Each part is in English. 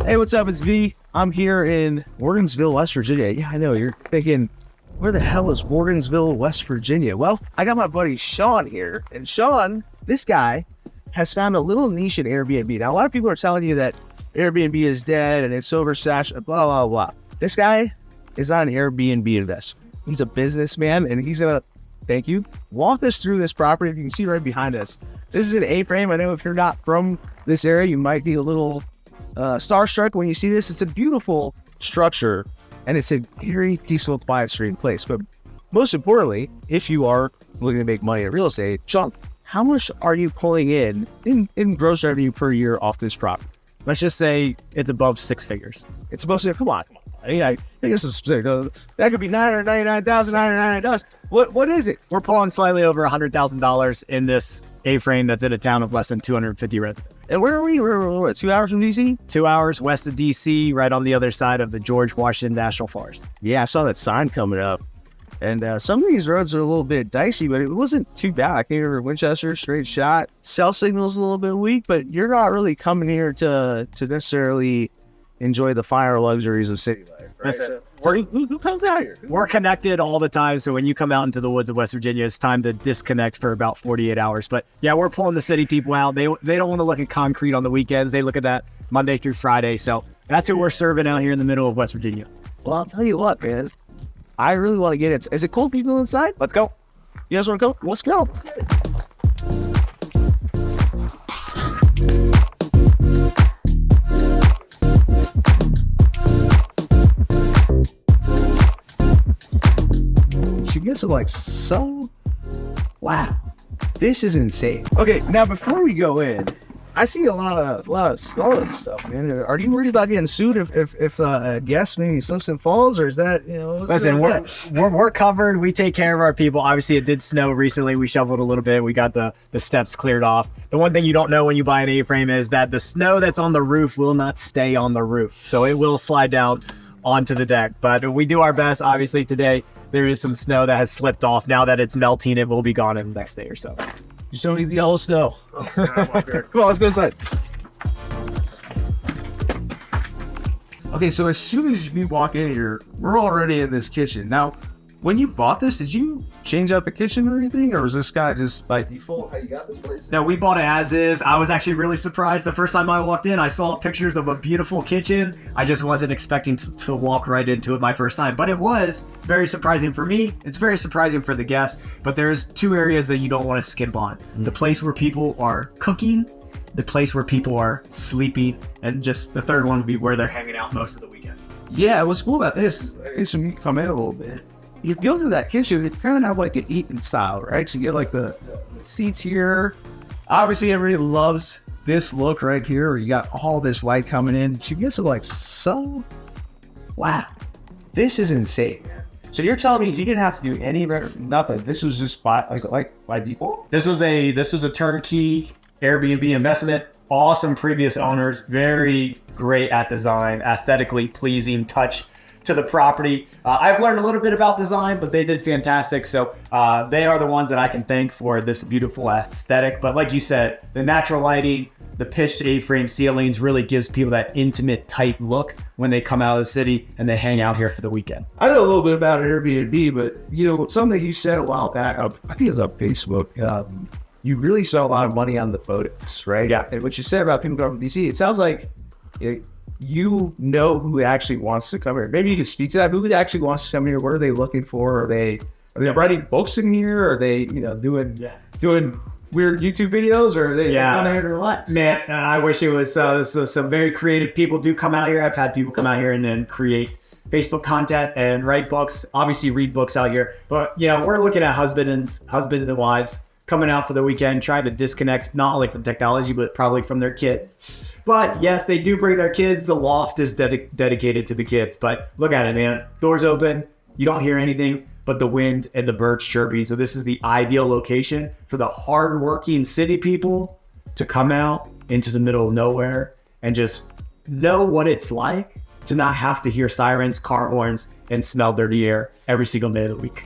Hey, what's up? It's V. I'm here in Wardensville, West Virginia. Yeah, I know. You're thinking, where the hell is Wardensville, West Virginia? Well, I got my buddy Shawn here. And Shawn, this guy, has found a little niche in Airbnb. Now, a lot of people are telling you that Airbnb is dead and it's oversaturated, blah, blah, blah. This guy is not an Airbnb investor. He's a businessman, and he's going to, thank you, walk us through this property. You can see right behind us. This is an A-frame. I know if you're not from this area, you might be a little starstruck when you see this. It's a beautiful structure, and it's a very peaceful, quiet street place. But most importantly, if you are looking to make money in real estate, Shawn, how much are you pulling in gross revenue per year off this property? Let's just say it's above six figures. It's supposed to, come on. I guess it's, that could be $999,999. What is it? We're pulling slightly over $100,000 in this A-frame that's in a town of less than 250 residents. And where are we? We're 2 hours from DC? 2 hours west of DC, right on the other side of the George Washington National Forest. Yeah, I saw that sign coming up. And some of these roads are a little bit dicey, but it wasn't too bad. I came over Winchester, straight shot. Cell signal's a little bit weak, but you're not really coming here to necessarily enjoy the finer luxuries of city life, right? Listen, So who comes out here? We're connected all the time, so when you come out into the woods of West Virginia, it's time to disconnect for about 48 hours. But yeah, we're pulling the city people out. They don't want to look at concrete on the weekends. They look at that Monday through Friday. So that's who we're serving out here in the middle of West Virginia. Well, I'll tell you what, man. I really want to get it. Is it cold people inside? Let's go. You guys want to go? Let's go. She gets it like so. Wow, this is insane. Okay, now before we go in, I see a lot of snow and stuff, man. Are you worried about getting sued if a guest maybe slips and falls, or is that, Listen, we're covered. We take care of our people. Obviously, it did snow recently. We shoveled a little bit. We got the steps cleared off. The one thing you don't know when you buy an A-frame is that the snow that's on the roof will not stay on the roof, so it will slide down onto the deck. But we do our best. Obviously, today there is some snow that has slipped off. Now that it's melting, it will be gone in the next day or so. You still need the yellow snow. Oh, come on, let's go inside. Okay, so as soon as we walk in here, we're already in this kitchen. Now, when you bought this, did you change out the kitchen or anything? Or was this kind of just by default how you got this place? No, we bought it as is. I was actually really surprised the first time I walked in. I saw pictures of a beautiful kitchen. I just wasn't expecting to walk right into it my first time. But it was very surprising for me. It's very surprising for the guests. But there's two areas that you don't want to skip on. The place where people are cooking, the place where people are sleeping, and just the third one would be where they're hanging out most of the weekend. Yeah, what's cool about this is when you come in a little bit, you go through that kitchen, it's kind of have like an eating style, right? So you get like the seats here. Obviously, everybody loves this look right here where you got all this light coming in. She gets it like so, wow, this is insane. So you're telling me you didn't have to do any nothing. This was just by default. This was a turnkey Airbnb investment. Awesome previous owners, very great at design, aesthetically pleasing touch to the property. I've learned a little bit about design, but they did fantastic. So they are the ones that I can thank for this beautiful aesthetic. But like you said, the natural lighting, the pitched A-frame ceilings really gives people that intimate, tight look when they come out of the city and they hang out here for the weekend. I know a little bit about Airbnb, but something you said a while back, I think it was on Facebook, you really saw a lot of money on the photos, right? Yeah. And what you said about people going from DC, it sounds like you know who actually wants to come here. Maybe you can speak to that. Who actually wants to come here? What are they looking for? Are they writing books in here? Are they doing weird YouTube videos? Or are they coming here to relax? Man, I wish it was some very creative people do come out here. I've had people come out here and then create Facebook content and write books. Obviously, read books out here. But we're looking at husbands and wives coming out for the weekend, trying to disconnect not only from technology but probably from their kids. But yes, they do bring their kids. The loft is dedicated to the kids. But look at it, man. Doors open. You don't hear anything but the wind and the birds chirping. So this is the ideal location for the hardworking city people to come out into the middle of nowhere and just know what it's like to not have to hear sirens, car horns, and smell dirty air every single day of the week.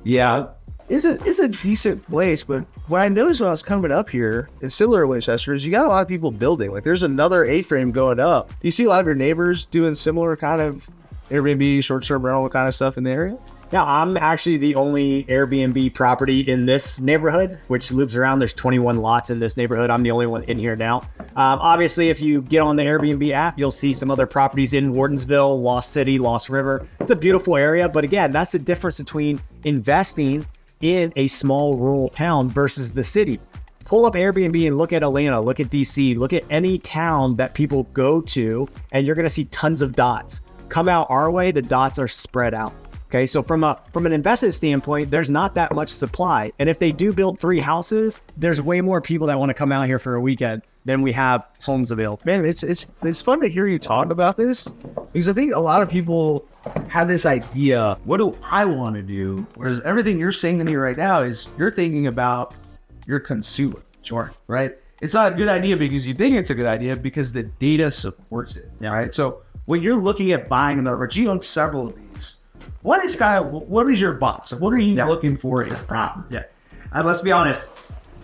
Yeah. is a decent place, but what I noticed when I was coming up here, in similar to Winchester, is you got a lot of people building. Like there's another A-frame going up. Do you see a lot of your neighbors doing similar kind of Airbnb, short-term rental kind of stuff in the area? Yeah, I'm actually the only Airbnb property in this neighborhood, which loops around. There's 21 lots in this neighborhood. I'm the only one in here now. Obviously, if you get on the Airbnb app, you'll see some other properties in Wardensville, Lost City, Lost River. It's a beautiful area, but again, that's the difference between investing in a small rural town versus the city. Pull up Airbnb and look at Atlanta, look at DC, look at any town that people go to, and you're gonna see tons of dots. Come out our way, the dots are spread out. Okay, so from an investment standpoint, there's not that much supply. And if they do build 3 houses, there's way more people that want to come out here for a weekend than we have homes available. Man, it's fun to hear you talk about this, because I think a lot of people have this idea, what do I want to do? Whereas everything you're saying to me right now is you're thinking about your consumer. Sure. Right? It's not a good idea because you think it's a good idea because the data supports it. Yeah. Right? So when you're looking at buying another, you own several of these. What is your box? What are you looking for in a property? Yeah. Let's be honest.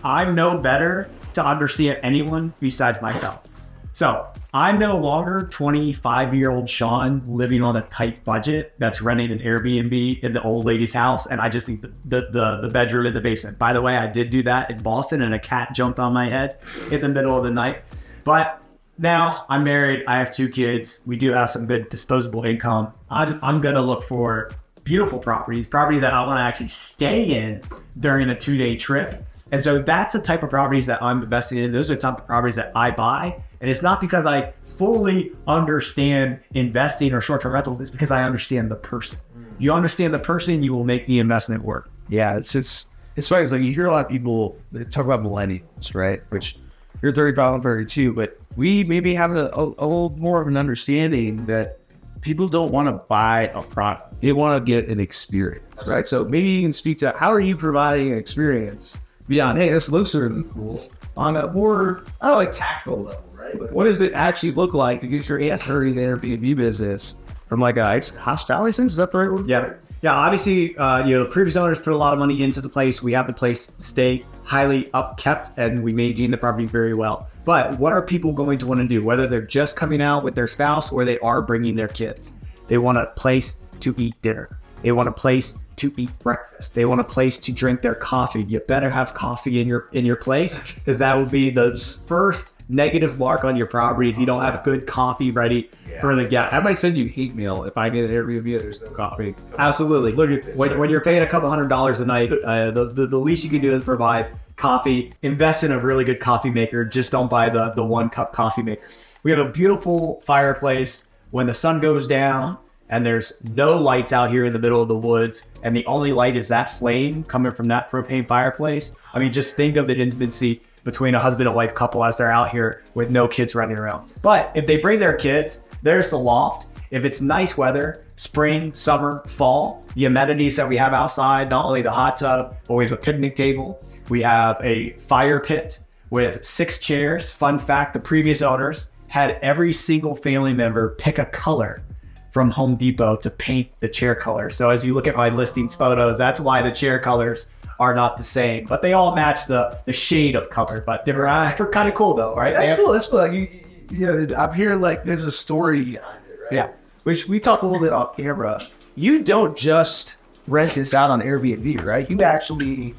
I'm no better to understand anyone besides myself. So I'm no longer 25-year-old Shawn living on a tight budget that's renting an Airbnb in the old lady's house, and I just think the bedroom in the basement. By the way, I did do that in Boston, and a cat jumped on my head in the middle of the night. But now I'm married. I have 2 kids. We do have some good disposable income. I'm going to look for beautiful properties that I want to actually stay in during a 2-day trip. And so that's the type of properties that I'm investing in. Those are the type of properties that I buy. And it's not because I fully understand investing or short-term rentals. It's because I understand the person. You understand the person, you will make the investment work. Yeah, it's funny. It's like you hear a lot of people that talk about millennials, right? Which you're 35, I'm 32, but we maybe have a little more of an understanding that people don't want to buy a product. They want to get an experience, right? So maybe you can speak to how are you providing an experience beyond, hey, this looks really cool, on a more, I don't know, like tactical level, right? But what does it actually look like to get your hands dirty in the Airbnb business from like a hospitality sense? Is that the right word? Yeah. Yeah, obviously, the previous owners put a lot of money into the place. We have the place stay highly upkept, and we maintain the property very well. But what are people going to want to do? Whether they're just coming out with their spouse or they are bringing their kids, they want a place to eat dinner. They want a place to eat breakfast. They want a place to drink their coffee. You better have coffee in your place, because that will be the first negative mark on your property if you don't have good coffee ready for the guests. I might send you hate mail if I get an Airbnb there's no coffee. Absolutely. Look, when you're paying a couple $100 a night, the least you can do is provide coffee. Invest in a really good coffee maker. Just don't buy the 1-cup coffee maker. We have a beautiful fireplace. When the sun goes down and there's no lights out here in the middle of the woods, and the only light is that flame coming from that propane fireplace, I mean, just think of the intimacy between a husband and wife couple as they're out here with no kids running around. But if they bring their kids, there's the loft. If it's nice weather, spring, summer, fall, the amenities that we have outside, not only the hot tub, but we have a picnic table. We have a fire pit with 6 chairs. Fun fact, the previous owners had every single family member pick a color from Home Depot to paint the chair color. So as you look at my listings photos, that's why the chair colors are not the same, but they all match the shade of color, but different. They're kind of cool though, right? That's cool. That's cool. Like, you know, I'm here like there's a story behind it, right? Yeah. Which we talked a little bit off camera. You don't just rent this out on Airbnb, right? You actually,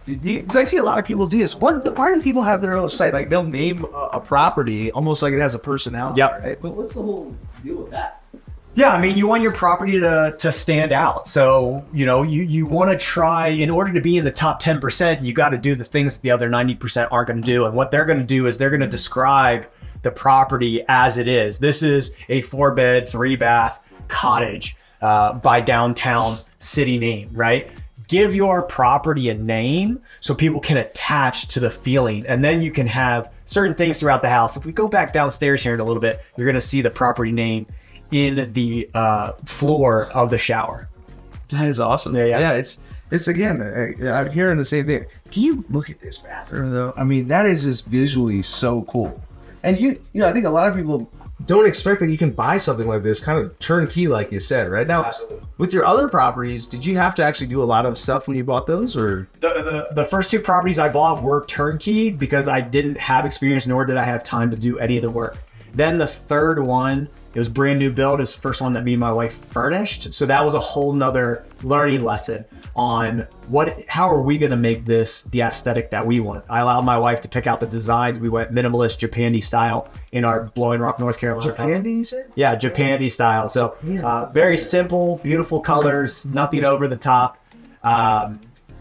I see a lot of people do this. Why do people have their own site? Like they'll name a property almost like it has a personality. Yep. Right? But what's the whole deal with that? Yeah, I mean, you want your property to stand out. So, you want to try, in order to be in the top 10%, you got to do the things the other 90% aren't going to do. And what they're going to do is they're going to describe the property as it is. This is a 4-bed, 3-bath cottage by downtown city name, right? Give your property a name so people can attach to the feeling. And then you can have certain things throughout the house. If we go back downstairs here in a little bit, you're going to see the property name in the floor of the shower. That is awesome. Yeah. It's again, I'm hearing the same thing. Can you look at this bathroom though? I mean, that is just visually so cool. And I think a lot of people don't expect that you can buy something like this kind of turnkey, like you said, right? Now, with your other properties, did you have to actually do a lot of stuff when you bought those, or? The first 2 properties I bought were turnkey because I didn't have experience, nor did I have time to do any of the work. Then the third one, it was brand new build. It's the first one that me and my wife furnished. So that was a whole nother learning lesson on how are we going to make this the aesthetic that we want. I allowed my wife to pick out the designs. We went minimalist Japandi style in our Blowing Rock, North Carolina. Japandi, you said? Yeah, Japandi style. So very simple, beautiful colors, nothing over the top.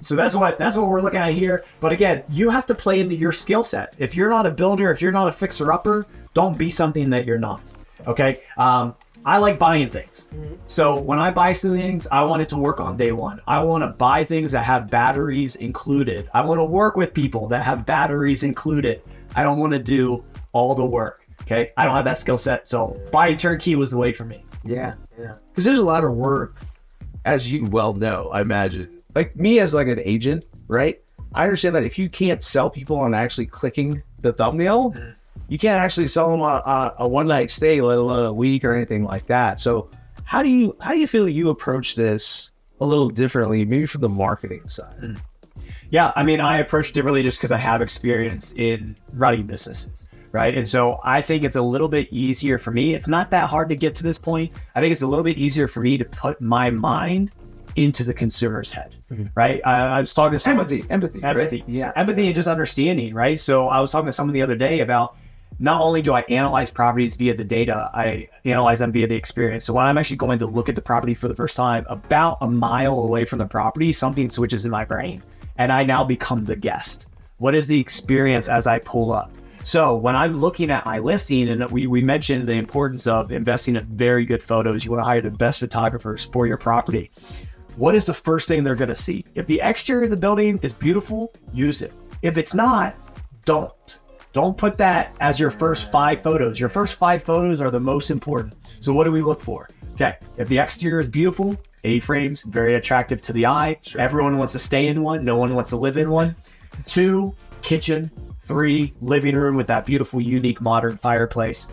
So that's what we're looking at here. But again, you have to play into your skill set. If you're not a builder, if you're not a fixer-upper, don't be something that you're not. Okay? I like buying things. So when I buy some things, I want it to work on day one. I want to buy things that have batteries included. I want to work with people that have batteries included. I don't want to do all the work. Okay? I don't have that skill set. So buying turnkey was the way for me. Yeah. Because there's a lot of work, as you well know, I imagine. Like me as like an agent, right? I understand that if you can't sell people on actually clicking the thumbnail, you can't actually sell them a one night stay, let alone a week or anything like that. So how do you feel you approach this a little differently, maybe from the marketing side? Yeah, I mean, I approach it differently just because I have experience in running businesses, right? And so I think it's a little bit easier for me. It's not that hard to get to this point. I think it's a little bit easier for me to put my mind into the consumer's head, right? I was talking to someone. Empathy, right? Yeah, empathy and just understanding, right? So I was talking to someone the other day about not only do I analyze properties via the data, I analyze them via the experience. So when I'm actually going to look at the property for the first time, about a mile away from the property, something switches in my brain, and I now become the guest. What is the experience as I pull up? So when I'm looking at my listing, and we mentioned the importance of investing in very good photos, you want to hire the best photographers for your property. What is the first thing they're going to see? If the exterior of the building is beautiful, use it. If it's not, don't. Don't put that as your first 5 photos. Your first 5 photos are the most important. So what do we look for? Okay, if the exterior is beautiful, A-frames, very attractive to the eye. Sure. Everyone wants to stay in one. No one wants to live in one. 2, kitchen. 3, living room with that beautiful, unique, modern fireplace.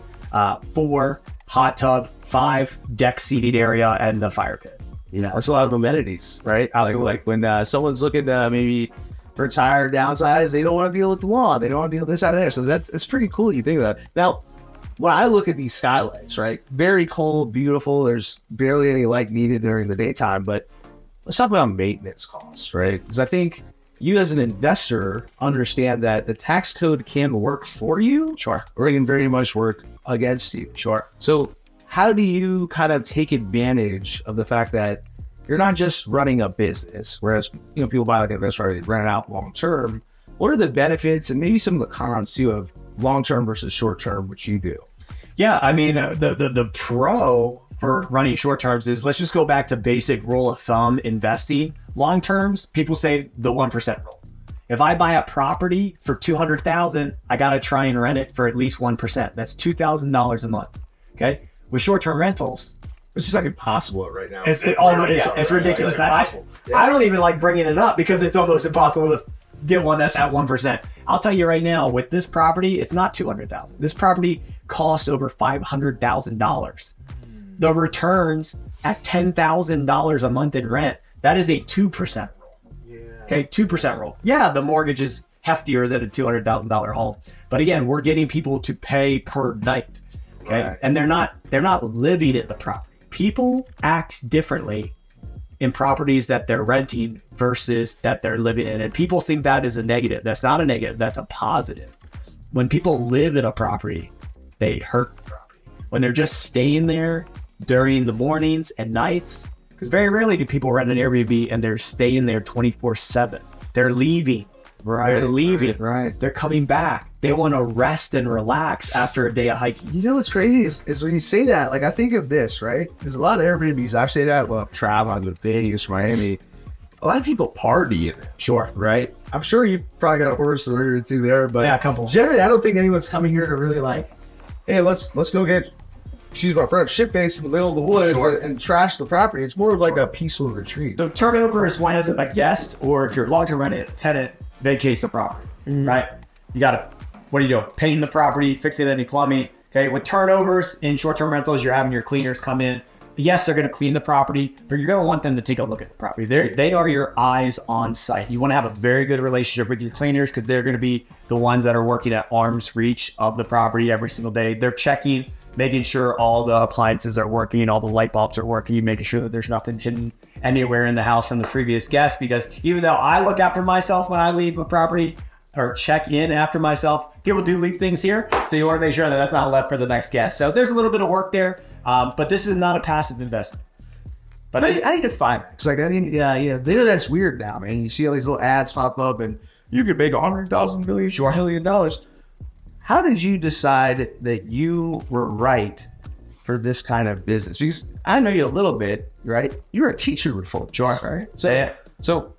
4, hot tub. 5, deck seating area and the fire pit. Yeah, that's a lot of amenities, right? Like when someone's looking to maybe retire, downsize, they don't want to deal with the lawn. They don't want to deal with this, that, and there. So it's pretty cool you think of that. Now, when I look at these skylights, right? Very cold, beautiful. There's barely any light needed during the daytime. But let's talk about maintenance costs, right? Because I think you as an investor understand that the tax code can work for you. Sure. Or it can very much work against you. Sure. So how do you kind of take advantage of the fact that you're not just running a business, whereas people buy like an investment, they rent it out long term. What are the benefits and maybe some of the cons too of long term versus short term, which you do? Yeah, I mean the pro for running short terms is, let's just go back to basic rule of thumb investing. Long terms, people say the 1% rule. If I buy a property for $200,000, I got to try and rent it for at least 1%. That's $2,000 a month. Okay. With short-term rentals, it's just like impossible right now. It's ridiculous. I don't even like bringing it up because it's almost impossible to get one at that 1%. I'll tell you right now, with this property, it's not $200,000. This property costs over $500,000. The returns at $10,000 a month in rent, that is a 2% rule. Yeah. Okay, 2% rule. Yeah, the mortgage is heftier than a $200,000 home, but again, we're getting people to pay per night. Okay, right. And they're not living at the property. People act differently in properties that they're renting versus that they're living in, and people think that is a negative. That's not a negative. That's a positive. When people live in a property, they hurt the property. When they're just staying there during the mornings and nights, because very rarely do people rent an Airbnb and they're staying there 24/7. They're leaving. Right. They're leaving. Right. They're coming back. They want to rest and relax after a day of hiking. You know what's crazy is when you say that, like I think of this, right? There's a lot of Airbnbs. I've stayed at, well, travel, I go to Vegas, Miami. A lot of people party in it. Sure. Right? I'm sure you probably got a horse or two there, but yeah, a couple. Generally, I don't think anyone's coming here to really like, hey, let's go get, excuse my French, shit face in the middle of the woods and trash the property. It's more of like a peaceful retreat. So turnover is when as a guest, or if you're long-term rented tenant, vacate the property, right? You got to, what are you doing? Painting the property, fixing any plumbing, Okay, with turnovers in short-term rentals, you're having your cleaners come in. Yes, they're going to clean the property, but you're going to want them to take a look at the property. They are your eyes on site. You want to have a very good relationship with your cleaners because they're going to be the ones that are working at arm's reach of the property every single day. They're checking, making sure all the appliances are working, all the light bulbs are working, making sure that there's nothing hidden anywhere in the house from the previous guest. Because even though I look after myself when I leave a property or check in after myself, people do leave things here. So you want to make sure that that's not left for the next guest. So there's a little bit of work there. But this is not a passive investment. But I need to find it. It's like, I mean, yeah, the internet's weird now, man. You see all these little ads pop up and you could make $100,000 million, $1 million. How did you decide that you were right for this kind of business? Because I know you a little bit, right? You were a teacher before, right? So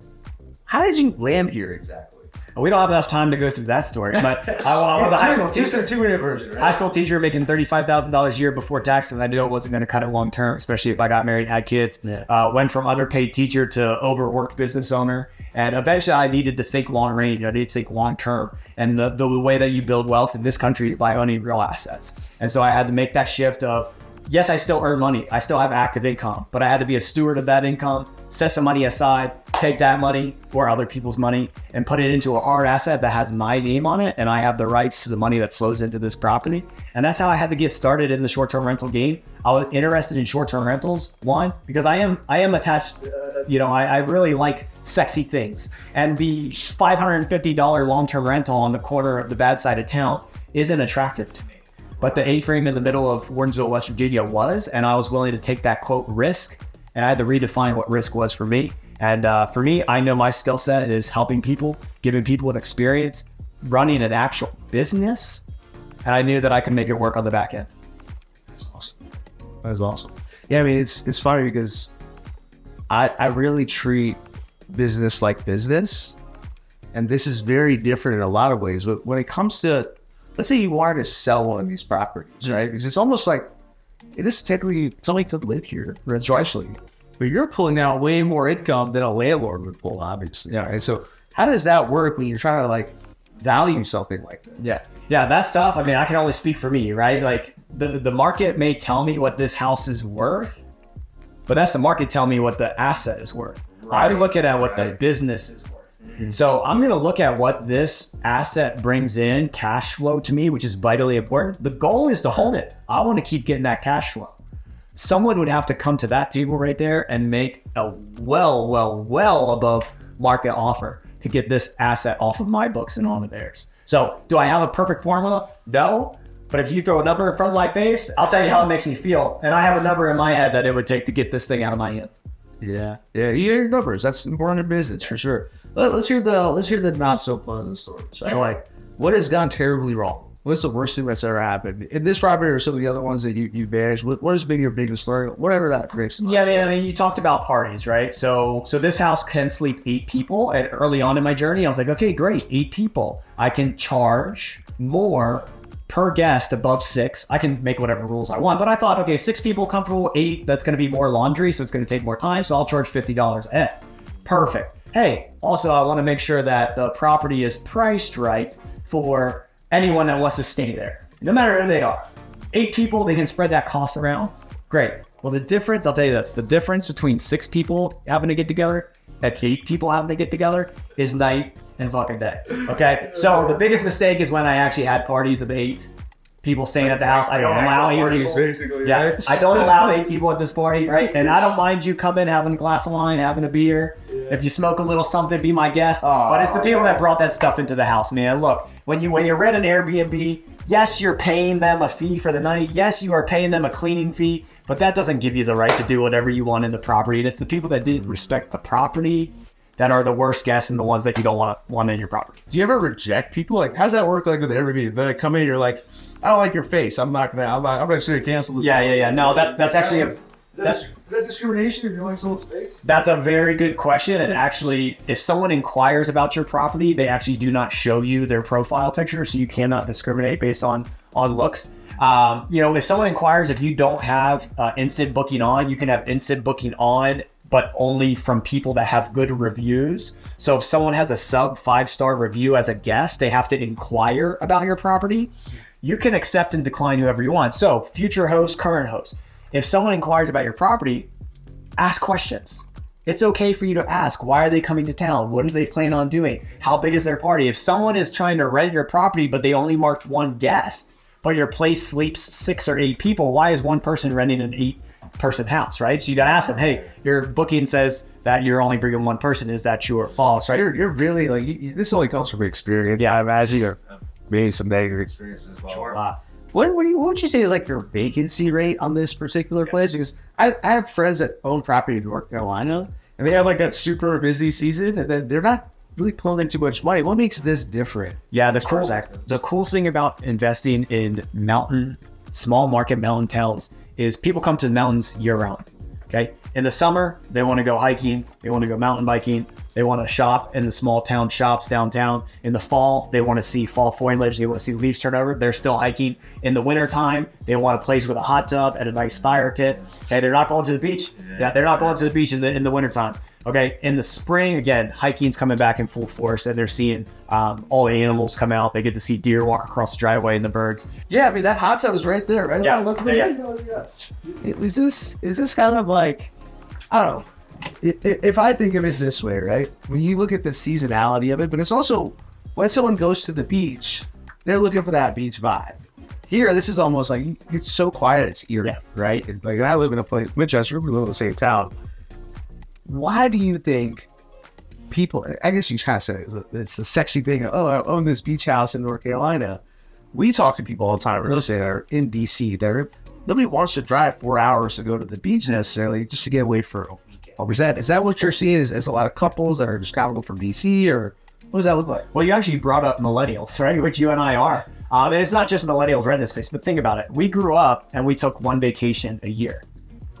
how did you land here exactly? We don't have enough time to go through that story, but I was a high school teacher. It's a 2-minute version, right? High school teacher making $35,000 a year before taxes, and I knew it wasn't going to cut it long term, especially if I got married and had kids. Yeah. Went from underpaid teacher to overworked business owner, and eventually I needed to think long range. I needed to think long term, and the way that you build wealth in this country is by owning real assets. And so I had to make that shift of, yes, I still earn money. I still have active income, but I had to be a steward of that income, set some money aside, take that money or other people's money and put it into a hard asset that has my name on it. And I have the rights to the money that flows into this property. And that's how I had to get started in the short-term rental game. I was interested in short-term rentals, one, because I am attached, I really like sexy things. And the $550 long-term rental on the corner of the bad side of town isn't attractive to me. But the A-frame in the middle of Wardensville, West Virginia was, and I was willing to take that quote risk. And I had to redefine what risk was for me. And for me, I know my skill set is helping people, giving people an experience, running an actual business. And I knew that I could make it work on the back end. That's awesome. That's awesome. Yeah, I mean, it's funny because I really treat business like business. And this is very different in a lot of ways. But when it comes to, let's say you wanted to sell one of these properties, right? Because it's almost like, it is technically, somebody could live here residentially, but you're pulling out way more income than a landlord would pull, obviously. Yeah. Right? So how does that work when you're trying to like value something like that? Yeah, that's tough. I mean, I can only speak for me, right? Like the market may tell me what this house is worth, but that's the market telling me what the asset is worth. Right. I'm looking at what the business is worth. So I'm going to look at what this asset brings in cash flow to me, which is vitally important. The goal is to hold it. I want to keep getting that cash flow. Someone would have to come to that table right there and make a well above market offer to get this asset off of my books and onto theirs. So do I have a perfect formula? No. But if you throw a number in front of my face, I'll tell you how it makes me feel. And I have a number in my head that it would take to get this thing out of my hands. Yeah, you hear your numbers. That's important in business for sure. Let's hear the not so pleasant stories. Right? Like, what has gone terribly wrong? What's the worst thing that's ever happened in this property or some of the other ones that you managed? What has been your biggest story? Whatever that creates. Yeah, I mean, you talked about parties, right? So this house can sleep 8 people. And early on in my journey, I was like, okay, great, 8 people. I can charge more per guest above 6. I can make whatever rules I want, but I thought, okay, 6 people comfortable, 8, that's going to be more laundry, so it's going to take more time, so I'll charge $50. Perfect. Hey, also I want to make sure that the property is priced right for anyone that wants to stay there, no matter who they are. 8 people, they can spread that cost around. Great. Well, the difference, I'll tell you this, the difference between 6 people having to get together and 8 people having to get together is night and fucking day. Okay. So the biggest mistake is when I actually had parties of 8 people staying at the house. I don't allow 8 people. Yeah, I don't allow 8 people at this party, right? And I don't mind you coming, having a glass of wine, having a beer. If you smoke a little something, be my guest. But it's the people that brought that stuff into the house, man. Look, when you rent an Airbnb, yes, you're paying them a fee for the night. Yes, you are paying them a cleaning fee, but that doesn't give you the right to do whatever you want in the property. And it's the people that didn't respect the property that are the worst guests and the ones that you don't want in your property. Do you ever reject people? Like, how does that work? Like with Airbnb, they come in, you're like, I don't like your face. I'm gonna say cancel this. Yeah. No, that's actually is that discrimination if you like someone's face? That's a very good question. And actually, if someone inquires about your property, they actually do not show you their profile picture, so you cannot discriminate based on looks. If someone inquires, if you don't have instant booking on, you can have instant booking on, but only from people that have good reviews. So if someone has a sub 5-star review as a guest, they have to inquire about your property. you can accept and decline whoever you want. So future host, current host. If someone inquires about your property, ask questions. It's okay for you to ask, why are they coming to town? What do they plan on doing? How big is their party? If someone is trying to rent your property, but they only marked one guest, but your place sleeps 6 or 8 people, why is one person renting an 8-person house, right? So you got to ask them, hey, your booking says that you're only bringing one person. Is that true or false, right? You're really like, this only comes from experience. Yeah. I imagine, or maybe some negative experiences as well. Sure. What would you say is like your vacancy rate on this particular place? Because I have friends that own property in North Carolina, and they have like that super busy season, and then they're not really pulling in too much money. What makes this different? Yeah, the coolest thing about investing in small market mountain towns is people come to the mountains year round. Okay, in the summer they want to go hiking, they want to go mountain biking, they want to shop in the small town shops downtown. In the fall, they want to see fall foliage, they want to see leaves turn over. They're still hiking. In the wintertime, they want a place with a hot tub and a nice fire pit. Okay, they're not going to the beach. Yeah, they're not going to the beach in the wintertime. Okay, in the spring, again, hiking's coming back in full force, and they're seeing all the animals come out. They get to see deer walk across the driveway and the birds. Yeah, I mean, that hot tub is right there, right? Yeah. Look, Is this kind of like, I don't know. If I think of it this way, right? When you look at the seasonality of it, but it's also when someone goes to the beach, they're looking for that beach vibe. Here, this is almost like, it's so quiet, it's eerie, right? And like, I live in a place, Winchester, we live in the same town. Why do you think people, I guess you kind of said it's the sexy thing, oh, I own this beach house in North Carolina. We talk to people all the time, real estate, that are in DC, nobody wants to drive 4 hours to go to the beach necessarily, just to get away for a weekend. Or is that what you're seeing? Is a lot of couples that are just traveling from DC, or what does that look like? Well, you actually brought up millennials, right? Which you and I are. And it's not just millennials renting this space, but think about it. We grew up and we took one vacation a year,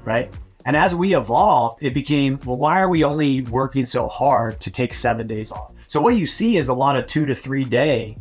right? And as we evolved, it became, well, why are we only working so hard to take 7 days off? So what you see is a lot of 2 to 3 day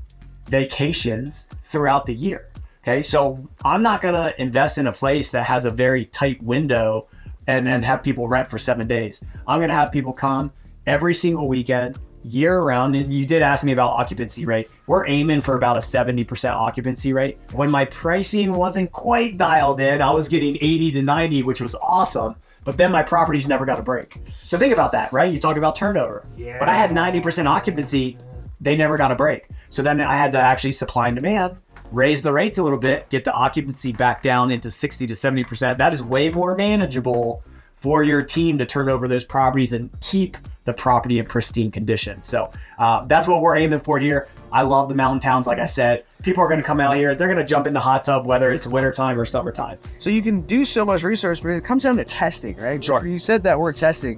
vacations throughout the year. Okay, so I'm not gonna invest in a place that has a very tight window and have people rent for 7 days. I'm gonna have people come every single weekend, year round. And you did ask me about occupancy rate. We're aiming for about a 70% occupancy rate. When my pricing wasn't quite dialed in, I was getting 80 to 90, which was awesome. But then my properties never got a break. So think about that, right? You talk about turnover. Yeah. But I had 90% occupancy, they never got a break. So then I had to actually supply and demand, raise the rates a little bit, get the occupancy back down into 60 to 70%. That is way more manageable for your team to turn over those properties and keep the property in pristine condition. So that's what we're aiming for here. I love the mountain towns. Like I said, people are going to come out here. They're going to jump in the hot tub, whether it's wintertime or summertime. So you can do so much research, but it comes down to testing, right? Sure. You said that word testing.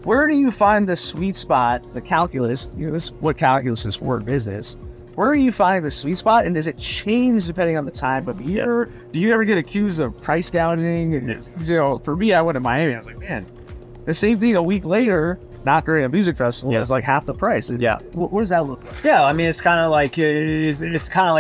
Where do you find the sweet spot, the calculus? This is what calculus is for in business. Where are you finding the sweet spot, and does it change depending on the time of year? Do you ever get accused of price gouging? And, for me, I went to Miami. I was like, man, the same thing a week later, not during a music festival, is like half the price. Yeah. What does that look like? Yeah, I mean, it's kind of like,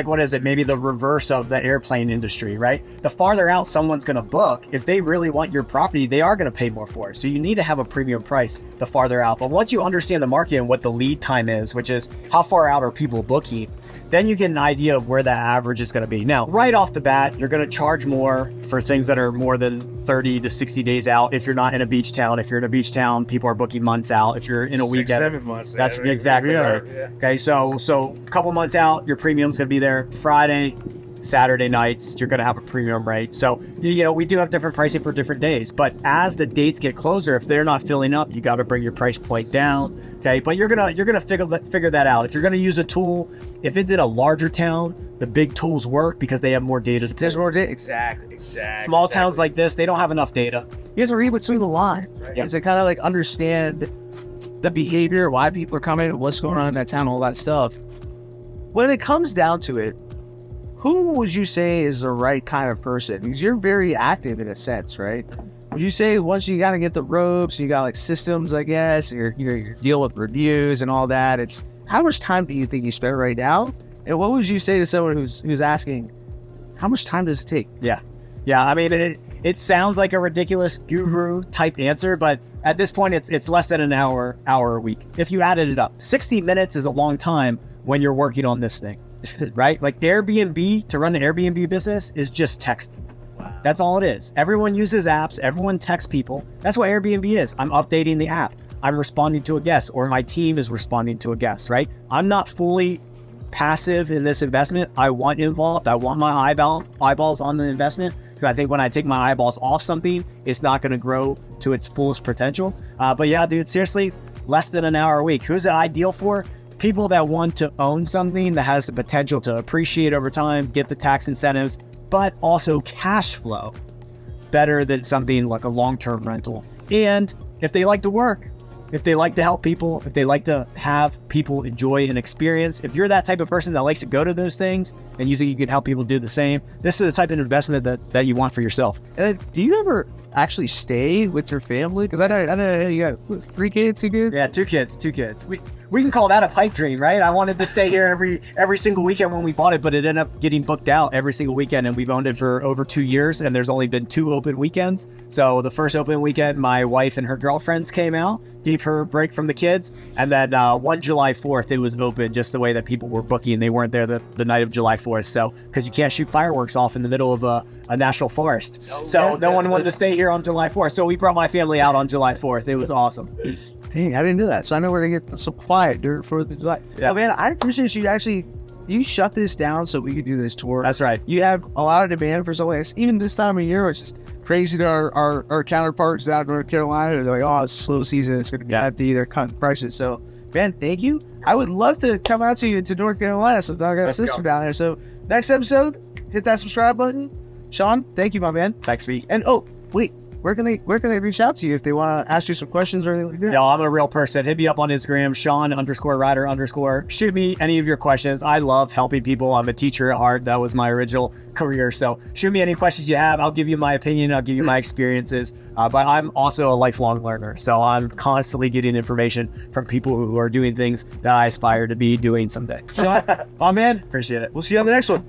what is it? Maybe the reverse of the airplane industry, right? The farther out someone's going to book, if they really want your property, they are going to pay more for it. So you need to have a premium price the farther out. But once you understand the market and what the lead time is, which is how far out are people booking, then you get an idea of where that average is going to be. Now, right off the bat, you're going to charge more for things that are more than 30 to 60 days out. If you're not in a beach town, if you're in a beach town, people are booking months out. If you're in a weekend, 7 months. That's exactly right. Yeah. Okay, so a couple months out, your premium's going to be there. Friday, Saturday nights, you're going to have a premium rate. So, we do have different pricing for different days. But as the dates get closer, if they're not filling up, you got to bring your price point down. Okay, but you're gonna figure that out. If you're gonna use a tool, if it's in a larger town, the big tools work because they have more data. There's more data. Exactly. Small towns like this, they don't have enough data. You have to read between the lines. Right? Yeah. To kind of like understand the behavior, why people are coming, what's going on in that town, all that stuff. When it comes down to it, who would you say is the right kind of person? Because you're very active in a sense, right? Would you say once you got to get the ropes, you got like systems, I guess, you're deal with reviews and all that. It's how much time do you think you spend right now? And what would you say to someone who's asking, how much time does it take? Yeah. I mean, it sounds like a ridiculous guru type answer, but at this point, it's less than an hour a week. If you added it up, 60 minutes is a long time when you're working on this thing. right? Like Airbnb, to run an Airbnb business is just texting. That's all it is. Everyone uses apps. Everyone texts people. That's what Airbnb is. I'm updating the app. I'm responding to a guest, or my team is responding to a guest, right? I'm not fully passive in this investment. I want involved. I want my eyeballs on the investment, because I think when I take my eyeballs off something, it's not going to grow to its fullest potential. But yeah, dude, seriously, less than an hour a week. Who's it ideal for? People that want to own something that has the potential to appreciate over time, get the tax incentives, but also cash flow better than something like a long-term rental. And if they like to work, if they like to help people, if they like to have people enjoy an experience, if you're that type of person that likes to go to those things and you think you can help people do the same, this is the type of investment that you want for yourself. And then, do you ever actually stay with your family? Because I know you got 3 kids, 2 kids? Yeah, 2 kids. We can call that a pipe dream, right? I wanted to stay here every single weekend when we bought it, but it ended up getting booked out every single weekend, and we've owned it for over 2 years, and there's only been 2 open weekends. So the first open weekend, my wife and her girlfriends came out, gave her a break from the kids, and then one July 4th, it was open just the way that people were booking. They weren't there the night of July 4th, so because you can't shoot fireworks off in the middle of a national forest. No one wanted to stay here on July 4th, so we brought my family out on July 4th. It was awesome. Dang, I didn't know that. So I know we're gonna get some quiet during 4th of July. Yeah, man, I appreciate you shut this down so we could do this tour. That's right. You have a lot of demand for something. Even this time of year, it's just crazy to our counterparts out in North Carolina. They're like, oh, it's a slow season. It's going to be empty. They're cutting prices. So, man, thank you. I would love to come out to you to North Carolina sometime. I got a sister down there. So, next episode, hit that subscribe button. Shawn, thank you, my man. Thanks, Pete. And, oh, wait. Where can they reach out to you if they want to ask you some questions or anything like that? No, I'm a real person. Hit me up on Instagram, Shawn_Rider_. Shoot me any of your questions. I love helping people. I'm a teacher at heart. That was my original career. So shoot me any questions you have. I'll give you my opinion. I'll give you my experiences. But I'm also a lifelong learner. So I'm constantly getting information from people who are doing things that I aspire to be doing someday. Shawn, my man. Appreciate it. We'll see you on the next one.